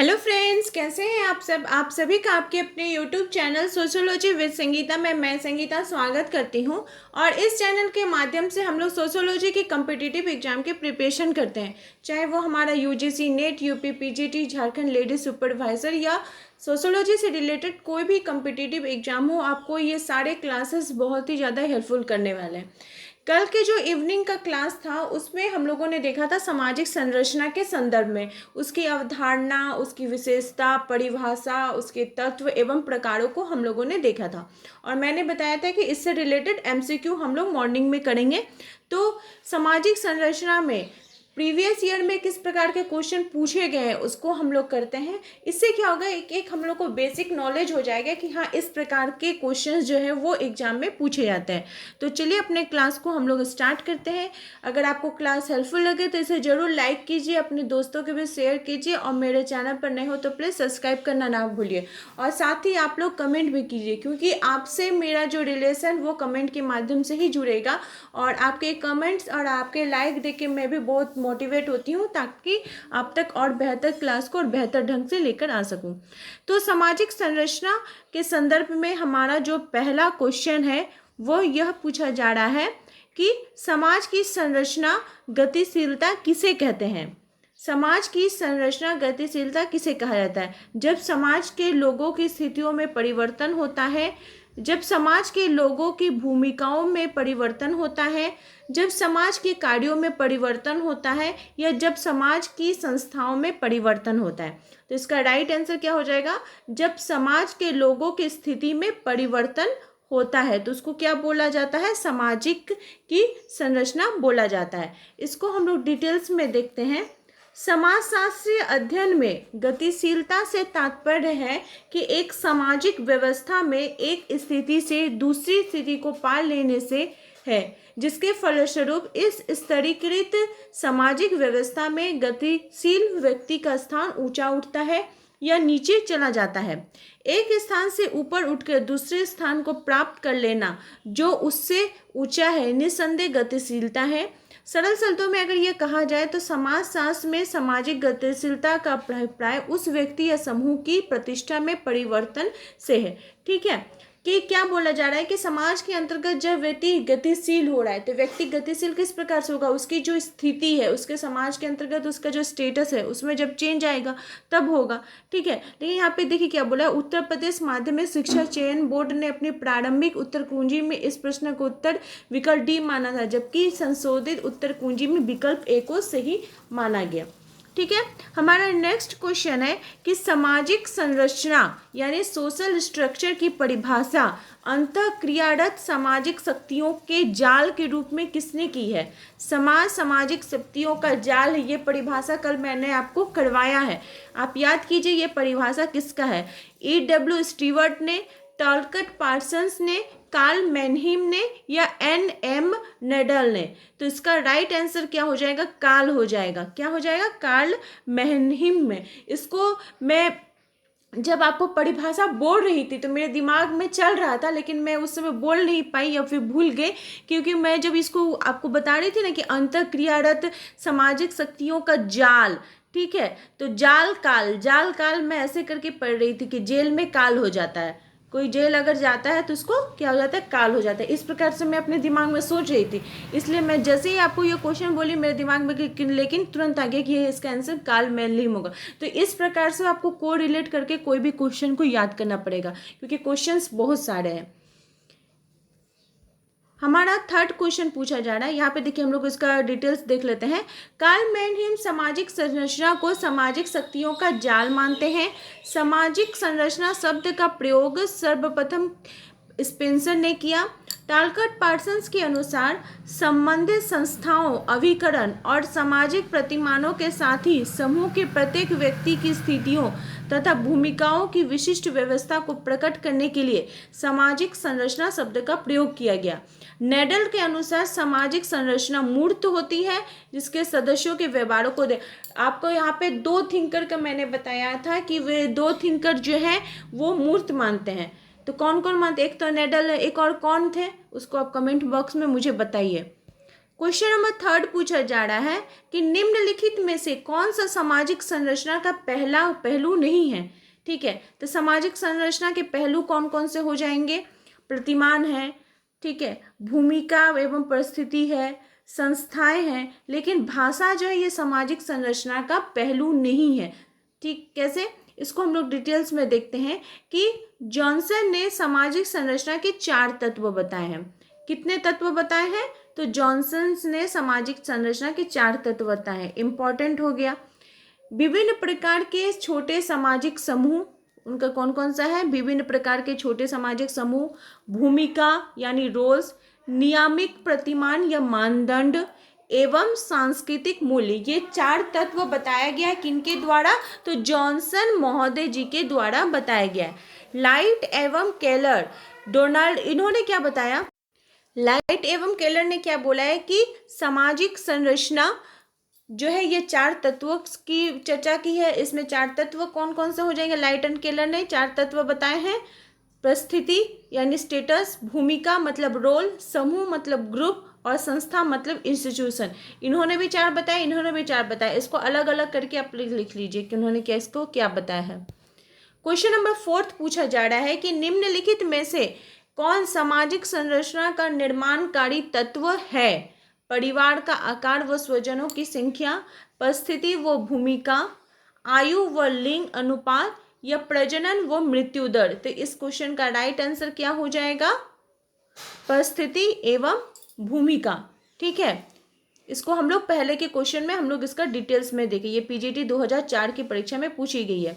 Hello friends, कैसे हैं आप सब। आप सभी का आपके अपने YouTube channel sociology with Sangeeta में मैं संगीता स्वागत करती हूं। और इस चैनल के माध्यम से हम लोग सोशियोलॉजी के कम्पिटिटिव एग्जाम के प्रिपरेशन करते हैं, चाहे वो हमारा UGC net, UP PGT, Jharkhand lady supervisor या सोशियोलॉजी से रिलेटेड कोई भी कम्पिटिटिव एग्जाम हो। आपको ये सारे क्लासेस बहुत ही ज़्यादा हेल्पफुल करने वाले हैं। कल के जो इवनिंग का क्लास था उसमें हम लोगों ने देखा था सामाजिक संरचना के संदर्भ में उसकी अवधारणा, उसकी विशेषता, परिभाषा, उसके तत्व एवं प्रकारों को हम लोगों ने देखा था। और मैंने बताया था कि इससे रिलेटेड एमसीक्यू हम लोग मॉर्निंग में करेंगे। तो सामाजिक संरचना में प्रीवियस ईयर में किस प्रकार के क्वेश्चन पूछे गए हैं उसको हम लोग करते हैं। इससे क्या होगा, एक एक हम लोग को बेसिक नॉलेज हो जाएगा कि हाँ, इस प्रकार के क्वेश्चंस जो है वो एग्जाम में पूछे जाते हैं। तो चलिए अपने क्लास को हम लोग स्टार्ट करते हैं। अगर आपको क्लास हेल्पफुल लगे तो इसे ज़रूर लाइक कीजिए, अपने दोस्तों के भी शेयर कीजिए, और मेरे चैनल पर नए हो तो प्लीज़ सब्सक्राइब करना ना भूलिए। और साथ ही आप लोग कमेंट भी कीजिए, क्योंकि आपसे मेरा जो रिलेशन वो कमेंट के माध्यम से ही जुड़ेगा। और आपके कमेंट्स और आपके लाइक देख के मैं भी बहुत मोटिवेट होती हूँ, ताकि आप तक और बेहतर क्लास को और बेहतर ढंग से लेकर आ सकूँ। तो सामाजिक संरचना के संदर्भ में हमारा जो पहला क्वेश्चन है वो यह पूछा जा रहा है कि समाज की संरचना गतिशीलता किसे कहते हैं। समाज की संरचना गतिशीलता किसे कहा जाता है? जब समाज के लोगों की स्थितियों में परिवर्तन होता है, जब समाज के लोगों की भूमिकाओं में परिवर्तन होता है, जब समाज के कार्यों में परिवर्तन होता है, या जब समाज की संस्थाओं में परिवर्तन होता है। तो इसका राइट आंसर क्या हो जाएगा? जब समाज के लोगों की स्थिति में परिवर्तन होता है तो उसको क्या बोला जाता है? सामाजिक की संरचना बोला जाता है। इसको हम लोग डिटेल्स में देखते हैं। समाजशास्त्रीय अध्ययन में गतिशीलता से तात्पर्य है कि एक सामाजिक व्यवस्था में एक स्थिति से दूसरी स्थिति को पार लेने से है, जिसके फलस्वरूप इस स्तरीकृत सामाजिक व्यवस्था में गतिशील व्यक्ति का स्थान ऊंचा उठता है या नीचे चला जाता है। एक स्थान से ऊपर उठकर दूसरे स्थान को प्राप्त कर लेना जो उससे ऊंचा है, निस्संदेह गतिशीलता है। सरल शब्दों में अगर ये कहा जाए तो समाजशास्त्र में सामाजिक गतिशीलता का अभिप्राय उस व्यक्ति या समूह की प्रतिष्ठा में परिवर्तन से है। ठीक है, कि क्या बोला जा रहा है कि समाज के अंतर्गत जब व्यक्ति गतिशील हो रहा है तो व्यक्ति गतिशील किस प्रकार से होगा? उसकी जो स्थिति है, उसके समाज के अंतर्गत उसका जो स्टेटस है उसमें जब चेंज आएगा तब होगा। ठीक है, लेकिन यहाँ पे देखिए क्या बोला है। उत्तर प्रदेश माध्यमिक शिक्षा चयन बोर्ड ने अपनी प्रारंभिक उत्तर कुंजी में इस प्रश्न को उत्तर विकल्प डी माना था, जबकि संशोधित उत्तर कुंजी में विकल्प ए को सही माना गया। ठीक है, हमारा नेक्स्ट क्वेश्चन है कि सामाजिक संरचना यानी सोशल स्ट्रक्चर की परिभाषा अंतःक्रियारत सामाजिक शक्तियों के जाल के रूप में किसने की है? सामाजिक शक्तियों का जाल, ये परिभाषा कल मैंने आपको करवाया है, आप याद कीजिए ये परिभाषा किसका है। E.W. स्टीवर्ट ने, टॉलकट पार्सन्स ने, कार्ल मैनहीम ने, या N.M. नेडल ने? तो इसका राइट आंसर क्या हो जाएगा? कार्ल हो जाएगा। क्या हो जाएगा? कार्ल मैनहीम में। इसको मैं जब आपको परिभाषा बोल रही थी तो मेरे दिमाग में चल रहा था, लेकिन मैं उस समय बोल नहीं पाई या फिर भूल गई, क्योंकि मैं जब इसको आपको बता रही थी ना कि अंतःक्रियारत सामाजिक शक्तियों का जाल, ठीक है, तो जाल काल मैं ऐसे करके पढ़ रही थी कि जेल में काल हो जाता है, कोई जेल अगर जाता है तो उसको क्या हो जाता है? काल हो जाता है। इस प्रकार से मैं अपने दिमाग में सोच रही थी, इसलिए मैं जैसे ही आपको ये क्वेश्चन बोली मेरे दिमाग में लेकिन तुरंत आ गया कि ये इसका आंसर काल मैनहीम होगा। तो इस प्रकार से आपको को रिलेट करके कोई भी क्वेश्चन को याद करना पड़ेगा, क्योंकि क्वेश्चंस बहुत सारे हैं। हमारा थर्ड क्वेश्चन पूछा जा रहा है, यहाँ पे देखिए हम लोग इसका डिटेल्स देख लेते हैं। कार्ल मैनहीम सामाजिक संरचना को सामाजिक शक्तियों का जाल मानते हैं। सामाजिक संरचना शब्द का प्रयोग सर्वप्रथम स्पेंसर ने किया। टालकट पार्सन्स के अनुसार संबंधित संस्थाओं, अभिकरण और सामाजिक प्रतिमानों के साथ ही समूह के प्रत्येक व्यक्ति की स्थितियों तथा भूमिकाओं की विशिष्ट व्यवस्था को प्रकट करने के लिए सामाजिक संरचना शब्द का प्रयोग किया गया। नेडल के अनुसार सामाजिक संरचना मूर्त होती है, जिसके सदस्यों के व्यवहारों को आपको यहाँ पे दो थिंकर का मैंने बताया था कि वे दो थिंकर जो है वो मूर्त मानते हैं। तो कौन कौन मानते? एक तो नेडल है, एक और कौन थे उसको आप कमेंट बॉक्स में मुझे बताइए। क्वेश्चन नंबर 3 पूछा जा रहा है कि निम्नलिखित में से कौन सा सामाजिक संरचना का पहला पहलू नहीं है। ठीक है, तो सामाजिक संरचना के पहलू कौन कौन से हो जाएंगे? प्रतिमान है, ठीक है, भूमिका एवं परिस्थिति है, संस्थाएं हैं, लेकिन भाषा जो है ये सामाजिक संरचना का पहलू नहीं है। ठीक, कैसे? इसको हम लोग डिटेल्स में देखते हैं कि जॉनसन ने सामाजिक संरचना के 4 तत्व बताए हैं। कितने तत्व बताए हैं? तो जॉनसन ने सामाजिक संरचना के 4 तत्व बताए हैं। इंपॉर्टेंट हो गया। विभिन्न प्रकार के छोटे सामाजिक समूह, उनका कौन कौन सा है? विभिन्न प्रकार के छोटे सामाजिक समूह, भूमिका यानी रोल्स, नियामिक प्रतिमान या मानदंड एवं सांस्कृतिक मूल्य, ये 4 तत्व बताया गया है। किनके द्वारा? तो जॉनसन महोदय जी के द्वारा बताया गया है। लाइट एवं केलर, डोनाल्ड, इन्होंने क्या बताया? लाइट एवं केलर ने क्या बोला है कि सामाजिक संरचना जो है ये 4 तत्वों की चर्चा की है। इसमें 4 तत्व कौन कौन से हो जाएंगे? लाइट एंड केलर ने 4 तत्व बताए हैं। परिस्थिति यानी स्टेटस, भूमिका मतलब रोल, समूह मतलब ग्रुप, और संस्था मतलब इंस्टीट्यूशन। इन्होंने भी 4 बताए, इन्होंने भी 4 बताए। इसको अलग अलग करके आप लिख लीजिए कि उन्होंने क्या इसको क्या बताया है। क्वेश्चन नंबर 4 पूछा जा रहा है कि निम्नलिखित में से कौन सामाजिक संरचना का निर्माणकारी तत्व है? परिवार का आकार व स्वजनों की संख्या, परिस्थिति व भूमिका, आयु व लिंग अनुपात, या प्रजनन व मृत्यु दर। तो इस क्वेश्चन का राइट आंसर क्या हो जाएगा? परिस्थिति एवं भूमिका। ठीक है, इसको हम लोग पहले के क्वेश्चन में हम लोग इसका डिटेल्स में देखें। ये पीजीटी 2004 की परीक्षा में पूछी गई है।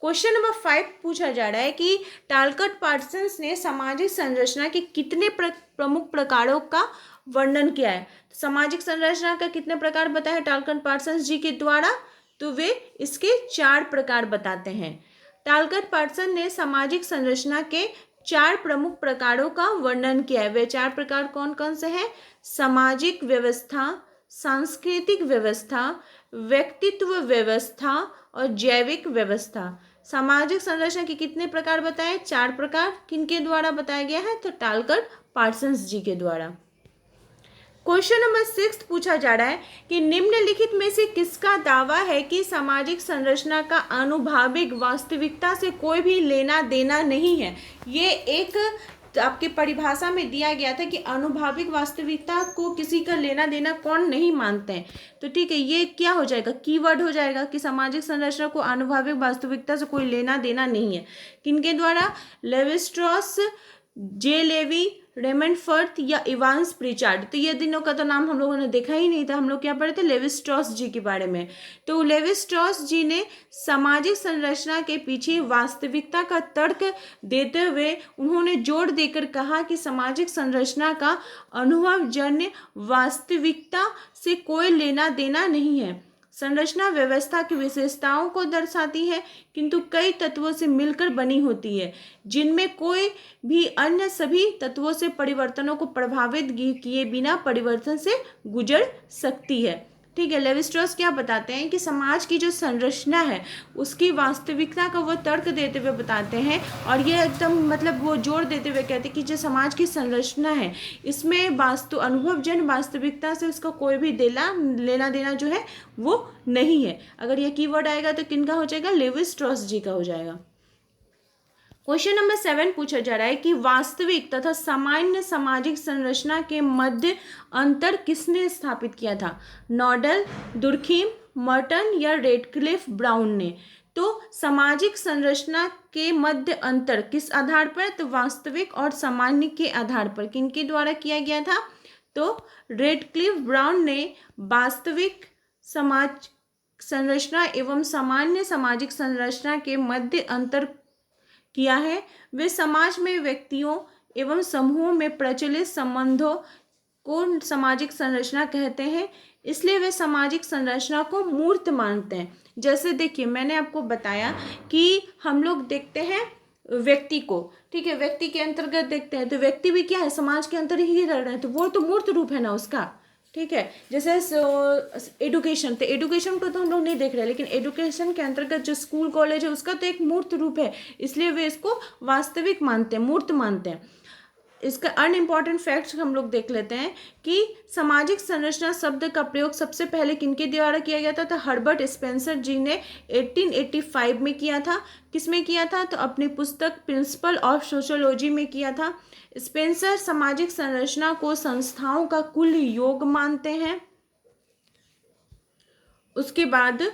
क्वेश्चन नंबर 5 पूछा जा रहा है कि टालकट पार्सन्स ने सामाजिक संरचना के कितने प्रमुख प्रकारों का वर्णन किया है? सामाजिक संरचना का कितने प्रकार बताए हैं टालकट पार्सन्स जी के द्वारा? तो वे इसके 4 प्रकार बताते हैं। टालकट पार्सन ने सामाजिक संरचना के 4 प्रमुख प्रकारों का वर्णन किया है। वे 4 प्रकार कौन कौन से हैं? सामाजिक व्यवस्था, सांस्कृतिक व्यवस्था, व्यक्तित्व व्यवस्था और जैविक व्यवस्था। सामाजिक संरचना के कितने प्रकार बताए? 4 प्रकार। किनके द्वारा बताया गया है? तो टालकट पार्सन्स जी के द्वारा। क्वेश्चन नंबर 6 पूछा जा रहा है कि निम्नलिखित में से किसका दावा है कि सामाजिक संरचना का आनुभाविक वास्तविकता से कोई भी लेना देना नहीं है? ये एक आपकी परिभाषा में दिया गया था कि आनुभाविक वास्तविकता को किसी का लेना देना कौन नहीं मानते हैं। तो ठीक है, ये क्या हो जाएगा? कीवर्ड हो जाएगा कि सामाजिक संरचना को आनुभाविक वास्तविकता से कोई लेना देना नहीं है। किनके द्वारा? लेविस्ट्रॉस, जे लेवी, रेमंड फर्थ या इवांस प्रिचार्ड। तो ये दिनों का तो नाम हम लोगों ने देखा ही नहीं था। हम लोग क्या पढ़े थे? लेविस्ट्रॉस जी के बारे में। तो लेविस्ट्रॉस जी ने सामाजिक संरचना के पीछे वास्तविकता का तर्क देते हुए उन्होंने जोर देकर कहा कि सामाजिक संरचना का अनुभवजन्य वास्तविकता से कोई लेना देना नहीं है। संरचना व्यवस्था की विशेषताओं को दर्शाती है, किंतु कई तत्वों से मिलकर बनी होती है, जिनमें कोई भी अन्य सभी तत्वों से परिवर्तनों को प्रभावित किए बिना परिवर्तन से गुजर सकती है। ठीक है, लेविस्ट्रॉस क्या बताते हैं कि समाज की जो संरचना है उसकी वास्तविकता का वो तर्क देते हुए बताते हैं, और ये एकदम मतलब वो जोर देते हुए कहते हैं कि जो समाज की संरचना है इसमें अनुभवजन्य वास्तविकता से उसका कोई भी लेना देना जो है वो नहीं है। अगर ये कीवर्ड आएगा तो किनका हो जाएगा? लेविस्ट्रॉस जी का हो जाएगा। क्वेश्चन नंबर 7 पूछा जा रहा है कि वास्तविक तथा सामान्य सामाजिक संरचना के मध्य अंतर किसने स्थापित किया था? नॉडल, दुर्खीम, मर्टन या रेडक्लिफ ब्राउन ने? तो सामाजिक संरचना के मध्य अंतर किस आधार पर? तो वास्तविक और सामान्य के आधार पर। किनके द्वारा किया गया था? तो रेडक्लिफ ब्राउन ने वास्तविक समाज संरचना एवं सामान्य सामाजिक संरचना के मध्य अंतर किया है। वे समाज में व्यक्तियों एवं समूहों में प्रचलित संबंधों को सामाजिक संरचना कहते हैं, इसलिए वे सामाजिक संरचना को मूर्त मानते हैं। जैसे देखिए, मैंने आपको बताया कि हम लोग देखते हैं व्यक्ति को, ठीक है, व्यक्ति के अंतर्गत देखते हैं, तो व्यक्ति भी क्या है? समाज के अंतर ही रह रहे हैं, तो वो तो मूर्त रूप है ना उसका। ठीक है, जैसे एडुकेशन, तो एडुकेशन को तो हम लोग नहीं देख रहे, लेकिन एडुकेशन के अंतर्गत जो स्कूल कॉलेज है उसका तो एक मूर्त रूप है, इसलिए वे इसको वास्तविक मानते हैं, मूर्त मानते हैं। इसका अनइम्पॉर्टेंट फैक्ट्स हम लोग देख लेते हैं कि सामाजिक संरचना शब्द का प्रयोग सबसे पहले किनके द्वारा किया गया था? तो हर्बर्ट स्पेंसर जी ने 1885 में किया था। किसमें किया था? तो अपनी पुस्तक प्रिंसिपल ऑफ सोशियोलॉजी में किया था। स्पेंसर सामाजिक संरचना को संस्थाओं का कुल योग मानते हैं। उसके बाद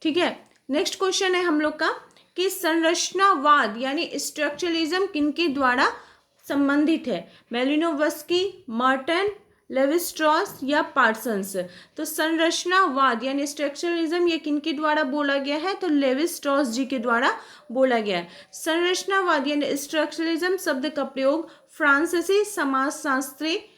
ठीक है, नेक्स्ट क्वेश्चन है हम लोग का कि संरचनावाद यानी स्ट्रक्चरलिज्म किनके द्वारा संबंधित है? मेलिनोवस्की, मर्टन, लेविस्ट्रॉस या पार्सन्स? तो संरचनावाद यानी स्ट्रक्चरलिज्म ये किनके द्वारा बोला गया है? तो लेविस्ट्रॉस जी के द्वारा बोला गया है। संरचनावाद यानी स्ट्रक्चरलिज्म शब्द का प्रयोग फ्रांसीसी समाजशास्त्री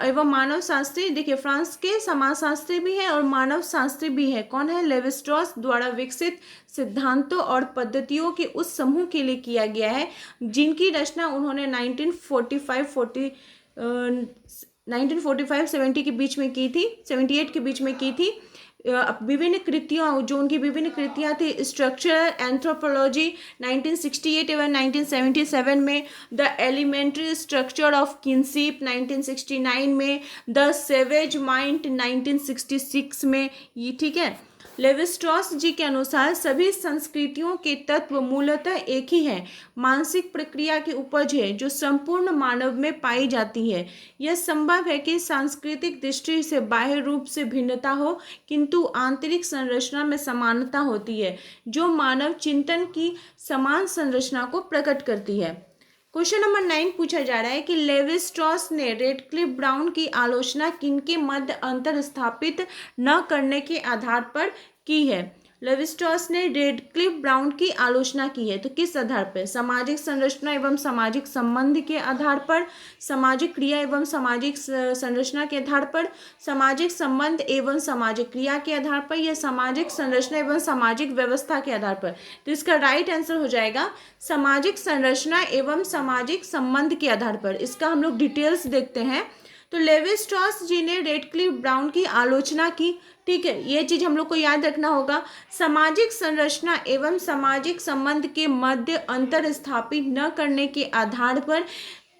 एवं मानव शास्त्री, देखिए फ्रांस के समाजशास्त्री भी है और मानव शास्त्री भी है। कौन है? लेविस्ट्रॉस द्वारा विकसित सिद्धांतों और पद्धतियों के उस समूह के लिए किया गया है जिनकी रचना उन्होंने 1945-70 के बीच में की थी, 78 के बीच में की थी। विभिन्न कृतियाँ, जो उनकी विभिन्न कृतियाँ थी, स्ट्रक्चरल एंथ्रोपोलॉजी 1968 एवं 1977 में, the elementary structure of kinship 1969 में, द सेवेज माइंड 1966 में, ये ठीक है। लेविस्ट्रॉस जी के अनुसार सभी संस्कृतियों के तत्व मूलतः एक ही हैं, मानसिक प्रक्रिया की उपज है जो संपूर्ण मानव में पाई जाती है। यह संभव है कि सांस्कृतिक दृष्टि से बाह्य रूप से भिन्नता हो, किंतु आंतरिक संरचना में समानता होती है जो मानव चिंतन की समान संरचना को प्रकट करती है। क्वेश्चन नंबर 9 पूछा जा रहा है कि लेविस्ट्रॉस ने रेडक्लिफ ब्राउन की आलोचना किनके मध्य अंतर स्थापित न करने के आधार पर की है? लेविस्ट्रॉस ने रेडक्लिफ ब्राउन की आलोचना की है, तो किस आधार पर? सामाजिक संरचना एवं सामाजिक संबंध के आधार पर, सामाजिक क्रिया एवं सामाजिक संरचना के आधार पर, सामाजिक संबंध एवं सामाजिक क्रिया के आधार पर, या सामाजिक संरचना एवं सामाजिक व्यवस्था के आधार पर? तो इसका राइट आंसर हो जाएगा सामाजिक संरचना एवं सामाजिक संबंध के आधार पर। इसका हम लोग डिटेल्स देखते हैं। तो लेविस्ट्रॉस जी ने रेडक्लिफ ब्राउन की आलोचना की, ठीक है, ये चीज हम लोग को याद रखना होगा। सामाजिक संरचना एवं सामाजिक संबंध के मध्य अंतर स्थापित न करने के आधार पर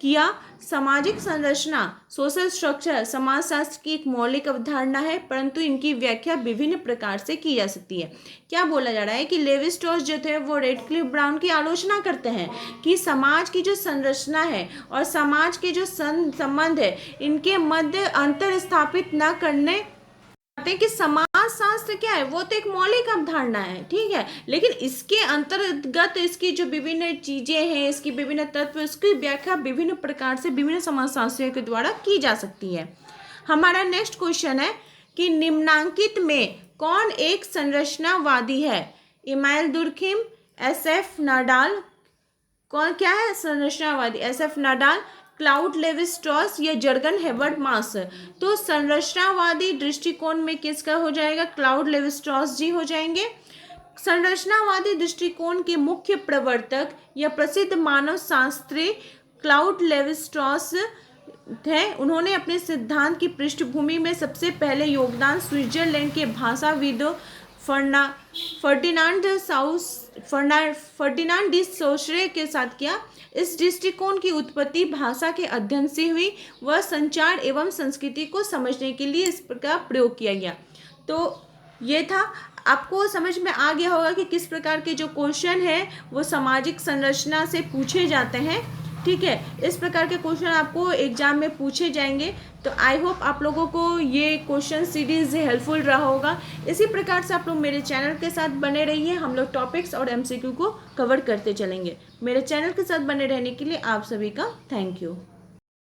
किया। सामाजिक संरचना, सोशल स्ट्रक्चर, समाजशास्त्र की एक मौलिक अवधारणा है, परंतु इनकी व्याख्या विभिन्न प्रकार से की जा सकती है। क्या बोला जा रहा है कि लेविस्ट्रॉस जो थे वो रेडक्लिफ ब्राउन की आलोचना करते हैं कि समाज की जो संरचना है और समाज के जो संबंध है इनके मध्य अंतर स्थापित न करने कि समाज शास्त्र क्या है? वो तो एक मौलिक अवधारणा है, ठीक है, लेकिन इसके अंतर्गत इसकी जो विभिन्न चीजें हैं, इसकी विभिन्न तत्व, इसकी व्याख्या विभिन्न प्रकार से विभिन्न समाजशास्त्रियों के द्वारा की जा सकती है। हमारा नेक्स्ट क्वेश्चन है कि निम्नांकित में कौन एक संरचनावादी है? इमाइल दुर्खिम, SF नाडाल, कौन क्या है संरचनावादी? SF नाडाल, क्लाउड लेविस्ट्रॉस या जर्गन हेबर्मास? तो संरचनावादी दृष्टिकोण में किसका हो जाएगा? क्लाउड लेविस्ट्रॉस जी हो जाएंगे। संरचनावादी दृष्टिकोण के मुख्य प्रवर्तक या प्रसिद्ध मानव शास्त्री क्लाउड लेविस्ट्रॉस थे। उन्होंने अपने सिद्धांत की पृष्ठभूमि में सबसे पहले योगदान स्विट्जरलैंड के भाषाविदों फर्डिनांड डी सोशरे के साथ किया। इस दृष्टिकोण की उत्पत्ति भाषा के अध्ययन से हुई, वह संचार एवं संस्कृति को समझने के लिए इस प्रकार प्रयोग किया गया। तो ये था, आपको समझ में आ गया होगा कि किस प्रकार के जो क्वेश्चन है वो सामाजिक संरचना से पूछे जाते हैं, ठीक है। इस प्रकार के क्वेश्चन आपको एग्जाम में पूछे जाएंगे। तो आई होप आप लोगों को ये क्वेश्चन सीरीज हेल्पफुल रहा होगा। इसी प्रकार से आप लोग मेरे चैनल के साथ बने रहिए, हम लोग टॉपिक्स और MCQ को कवर करते चलेंगे। मेरे चैनल के साथ बने रहने के लिए आप सभी का थैंक यू।